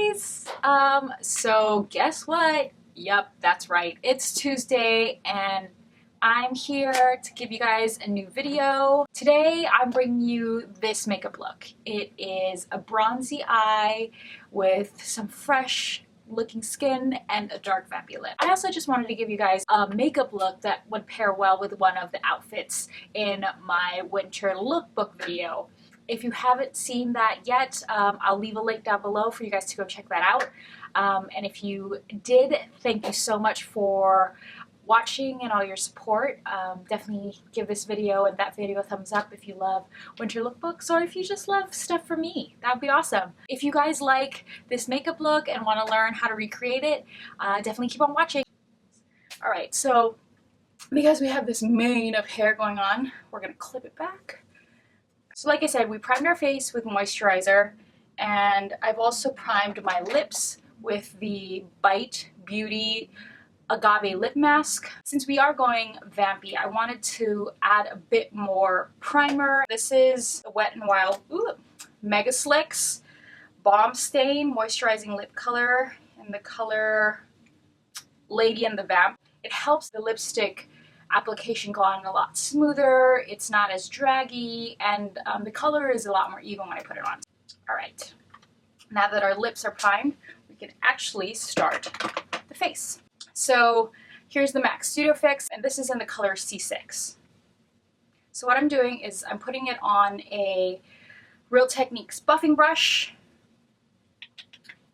guys! So guess what? Yep, that's right. It's Tuesday and I'm here to give you guys a new video. Today I'm bringing you this makeup look. It is a bronzy eye with some fresh looking skin and a dark vampy lip. I also just wanted to give you guys a makeup look that would pair well with one of the outfits in my winter lookbook video. If you haven't seen that yet, I'll leave a link down below for you guys to go check that out. And if you did, thank you so much for watching and all your support. Definitely give this video and that video a thumbs up if you love winter lookbooks, or if you just love stuff from me. That would be awesome. If you guys like this makeup look and want to learn how to recreate it, definitely keep on watching. Alright, so because we have this mane of hair going on, we're going to clip it back. So like I said, we primed our face with moisturizer, and I've also primed my lips with the Bite Beauty Agave Lip Mask. Since we are going vampy, I wanted to add a bit more primer. This is the Wet n Wild Mega Slicks Bomb Stain Moisturizing Lip Color in the color Lady and the Vamp. It helps the lipstick application go on a lot smoother, it's not as draggy, and the color is a lot more even when I put it on. Alright, now that our lips are primed, we can actually start the face. So here's the MAC Studio Fix, and this is in the color C6. So what I'm doing is I'm putting it on a Real Techniques buffing brush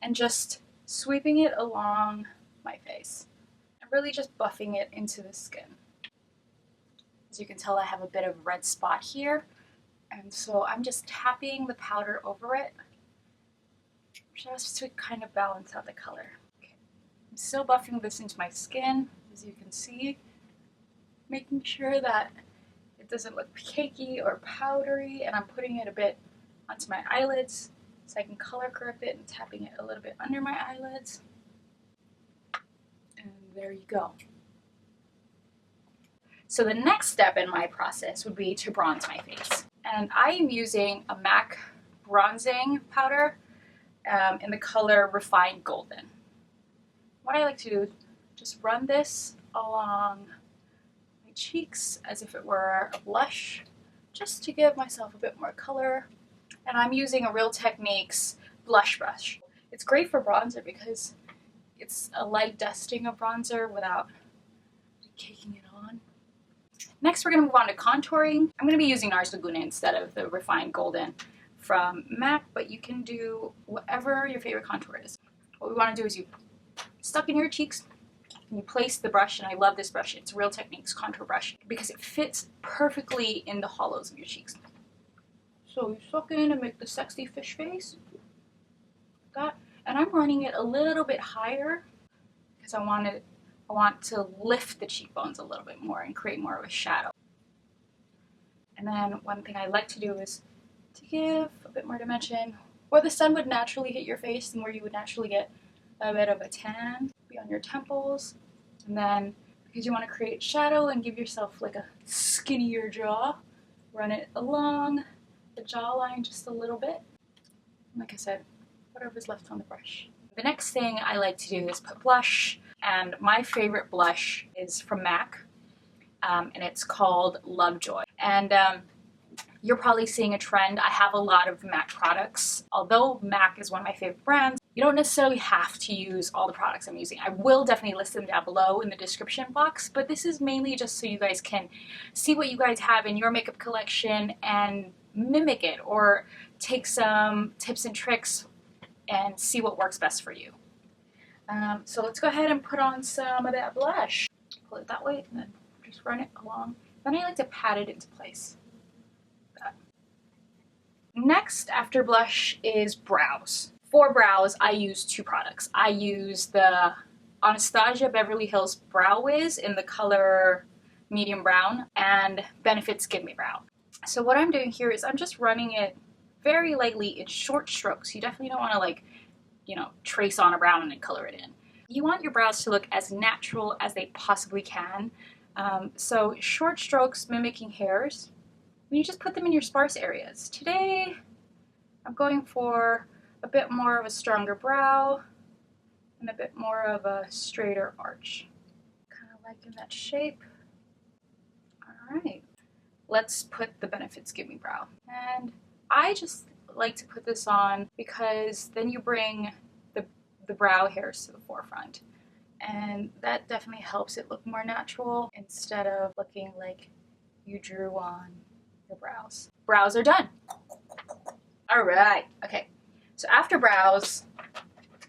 and just sweeping it along my face and really just buffing it into the skin. As you can tell, I have a bit of a red spot here, and so I'm just tapping the powder over it just to kind of balance out the color. Okay. I'm still buffing this into my skin, as you can see, making sure that it doesn't look cakey or powdery, and I'm putting it a bit onto my eyelids so I can color correct it and tapping it a little bit under my eyelids. And there you go. So the next step in my process would be to bronze my face. And I am using a MAC bronzing powder in the color Refined Golden. What I like to do is just run this along my cheeks as if it were a blush, just to give myself a bit more color. And I'm using a Real Techniques blush brush. It's great for bronzer because it's a light dusting of bronzer without caking it on. Next, we're going to move on to contouring. I'm going to be using Nars Laguna instead of the Refined Golden from MAC, but you can do whatever your favorite contour is. What we want to do is you stuck in your cheeks and you place the brush, and I love this brush. It's Real Techniques contour brush because it fits perfectly in the hollows of your cheeks. So you suck in and make the sexy fish face. Like that. And I'm running it a little bit higher because I want to lift the cheekbones a little bit more and create more of a shadow. And then one thing I like to do is to give a bit more dimension where the sun would naturally hit your face and where you would naturally get a bit of a tan, be on your temples. And then because you want to create shadow and give yourself like a skinnier jaw, run it along the jawline just a little bit. Like I said, whatever's left on the brush. The next thing I like to do is put blush. And my favorite blush is from MAC, and it's called Lovejoy. And you're probably seeing a trend. I have a lot of MAC products. Although MAC is one of my favorite brands, you don't necessarily have to use all the products I'm using. I will definitely list them down below in the description box, but this is mainly just so you guys can see what you guys have in your makeup collection and mimic it, or take some tips and tricks and see what works best for you. So let's go ahead and put on some of that blush. Pull it that way and then just run it along. Then I like to pat it into place. That. Next, after blush, is brows. For brows, I use two products. I use the Anastasia Beverly Hills Brow Wiz in the color medium brown and Benefit's Gimme Brow. So what I'm doing here is I'm just running it very lightly in short strokes. You definitely don't want to trace on a brown and then color it in. You want your brows to look as natural as they possibly can. So short strokes mimicking hairs. You just put them in your sparse areas. Today, I'm going for a bit more of a stronger brow and a bit more of a straighter arch. Kind of liking that shape. All right, let's put the Benefits Gimme brow. And I just like to put this on because then you bring the brow hairs to the forefront. And that definitely helps it look more natural instead of looking like you drew on your brows. Brows are done. All right, okay. So after brows,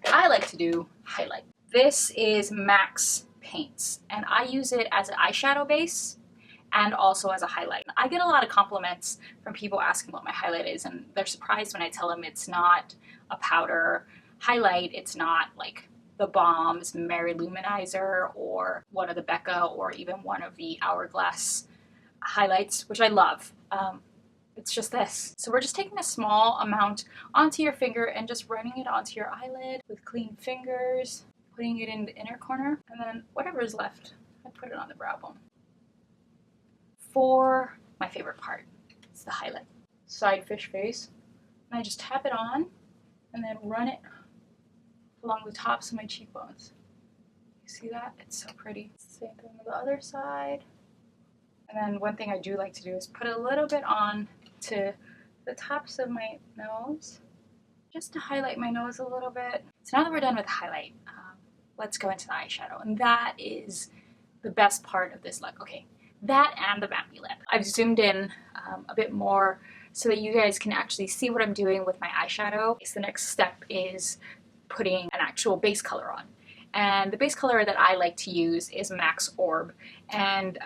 I like to do highlight. This is MAC's Paints, and I use it as an eyeshadow base and also as a highlight. I get a lot of compliments from people asking what my highlight is, and they're surprised when I tell them it's not a powder highlight. It's not like the Bomb's Mary Luminizer or one of the Becca or even one of the Hourglass highlights, which I love. It's just this. So we're just taking a small amount onto your finger and just running it onto your eyelid with clean fingers, putting it in the inner corner, and then whatever is left, I put it on the brow bone. For my favorite part, it's the highlight. Side fish face. And I just tap it on and then run it along the tops of my cheekbones. You see that? It's so pretty. Same thing on the other side. And then one thing I do like to do is put a little bit on to the tops of my nose, just to highlight my nose a little bit. So now that we're done with highlight, let's go into the eyeshadow. And that is the best part of this look. Okay, that and the Vampy lip. I've zoomed in a bit more so that you guys can actually see what I'm doing with my eyeshadow. So the next step is putting an actual base color on. And the base color that I like to use is MAC's Orb. And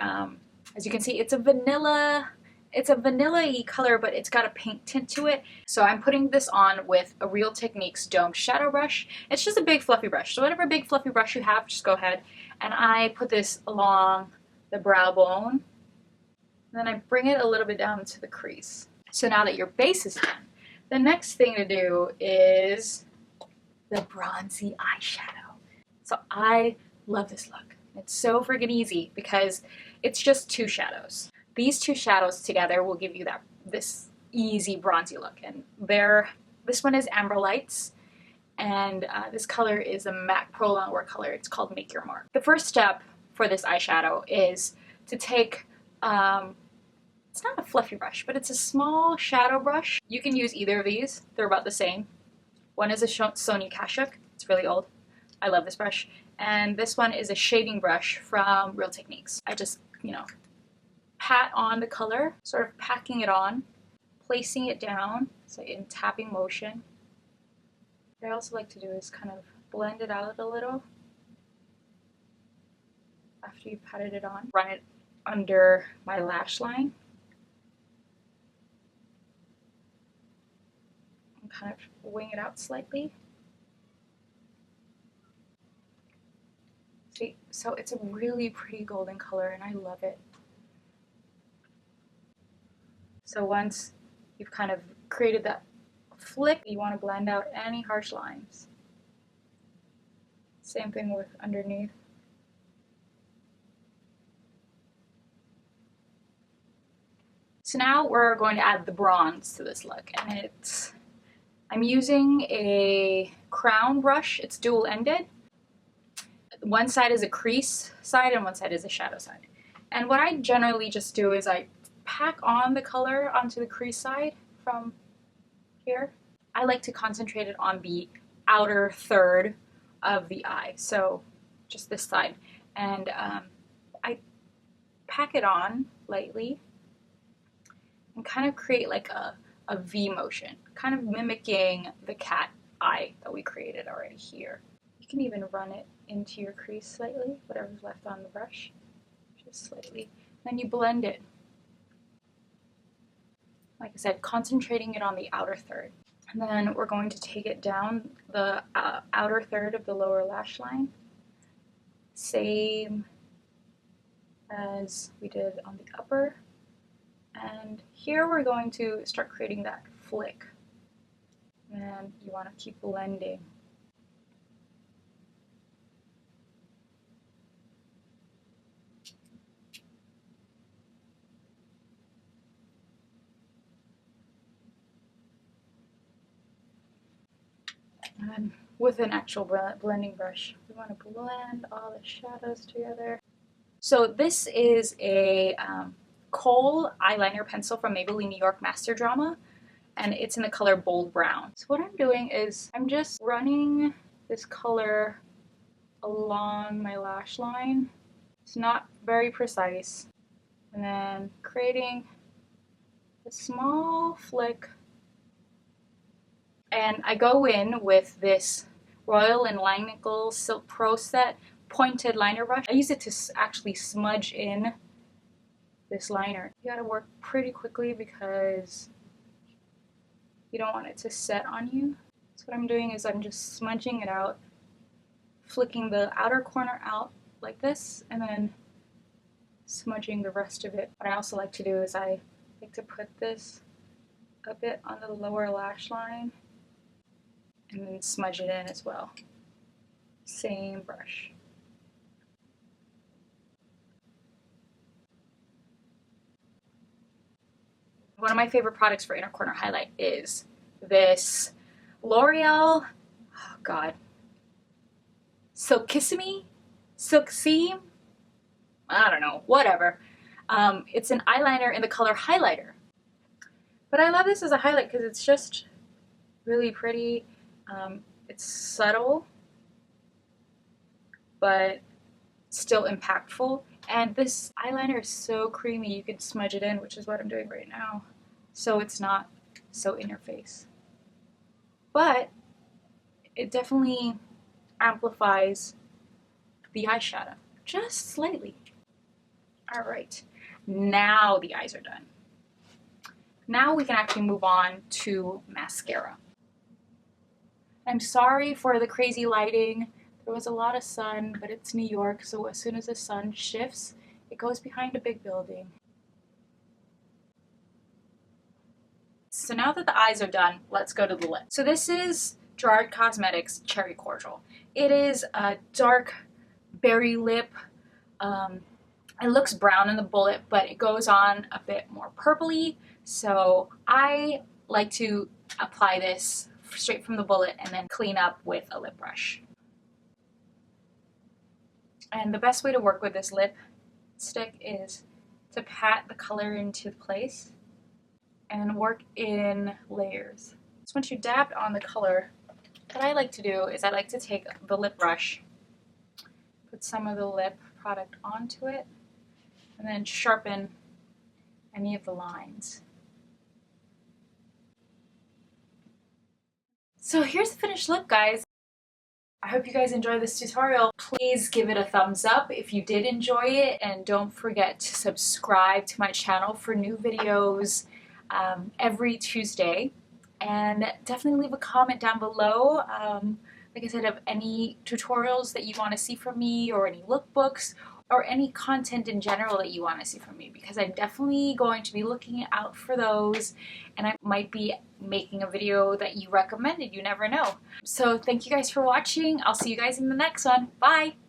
as you can see, it's a vanilla-y color, but it's got a pink tint to it. So I'm putting this on with a Real Techniques domed shadow brush. It's just a big fluffy brush. So whatever big fluffy brush you have, just go ahead. And I put this along the brow bone. And then I bring it a little bit down to the crease. So now that your base is done, the next thing to do is the bronzy eyeshadow. So I love this look. It's so friggin' easy because it's just two shadows. These two shadows together will give you this easy bronzy look. And this one is Amber Lights, and this color is a MAC Pro Longwear color. It's called Make Your Mark. The first step for this eyeshadow is to take, it's not a fluffy brush, but it's a small shadow brush. You can use either of these. They're about the same. One is a Sony Kashuk. It's really old. I love this brush. And this one is a shading brush from Real Techniques. I just, pat on the color, sort of packing it on, placing it down, so in tapping motion. What I also like to do is kind of blend it out a little after you've patted it on. Run it under my lash line. And kind of wing it out slightly. See, so it's a really pretty golden color and I love it. So once you've kind of created that flick, you want to blend out any harsh lines. Same thing with underneath. So now we're going to add the bronze to this look, and I'm using a crown brush. It's dual-ended. One side is a crease side and one side is a shadow side. And what I generally just do is I pack on the color onto the crease side from here. I like to concentrate it on the outer third of the eye, so just this side. And I pack it on lightly and kind of create like a V motion, kind of mimicking the cat eye that we created already here. You can even run it into your crease slightly, whatever's left on the brush, just slightly. Then you blend it. Like I said, concentrating it on the outer third. And then we're going to take it down the outer third of the lower lash line. Same as we did on the upper. And here we're going to start creating that flick. And you want to keep blending. And with an actual blending brush, we want to blend all the shadows together. So this is a kohl eyeliner pencil from Maybelline New York Master Drama, and it's in the color Bold Brown. So what I'm doing is I'm just running this color along my lash line. It's not very precise. And then creating a small flick. And I go in with this Royal & Langnickel Silk Pro Set pointed liner brush. I use it to actually smudge in this liner. You gotta work pretty quickly because you don't want it to set on you. So what I'm doing is I'm just smudging it out, flicking the outer corner out like this, and then smudging the rest of it. What I also like to do is I like to put this a bit on the lower lash line and then smudge it in as well. Same brush. One of my favorite products for inner corner highlight is this L'Oreal, oh god, Silkissime? Silksime? I don't know, whatever. It's an eyeliner in the color highlighter. But I love this as a highlight because it's just really pretty. It's subtle, but still impactful. And this eyeliner is so creamy, you can smudge it in, which is what I'm doing right now. So it's not so in your face. But it definitely amplifies the eyeshadow, just slightly. All right, now the eyes are done. Now we can actually move on to mascara. I'm sorry for the crazy lighting. There was a lot of sun, but it's New York, so as soon as the sun shifts, it goes behind a big building. So now that the eyes are done, let's go to the lip. So this is Gerard Cosmetics Cherry Cordial. It is a dark berry lip. It looks brown in the bullet, but it goes on a bit more purpley. So I like to apply this straight from the bullet and then clean up with a lip brush. And the best way to work with this lip stick is to pat the color into place and work in layers. So once you dabbed on the color, what I like to do is I like to take the lip brush, put some of the lip product onto it, and then sharpen any of the lines. So here's the finished look, guys. I hope you guys enjoyed this tutorial. Please give it a thumbs up if you did enjoy it, and don't forget to subscribe to my channel for new videos every Tuesday. And definitely leave a comment down below, like I said, of any tutorials that you want to see from me, or any lookbooks, or any content in general that you want to see from me, because I'm definitely going to be looking out for those, and I might be making a video that you recommended. You never know. So thank you guys for watching. I'll see you guys in the next one. Bye!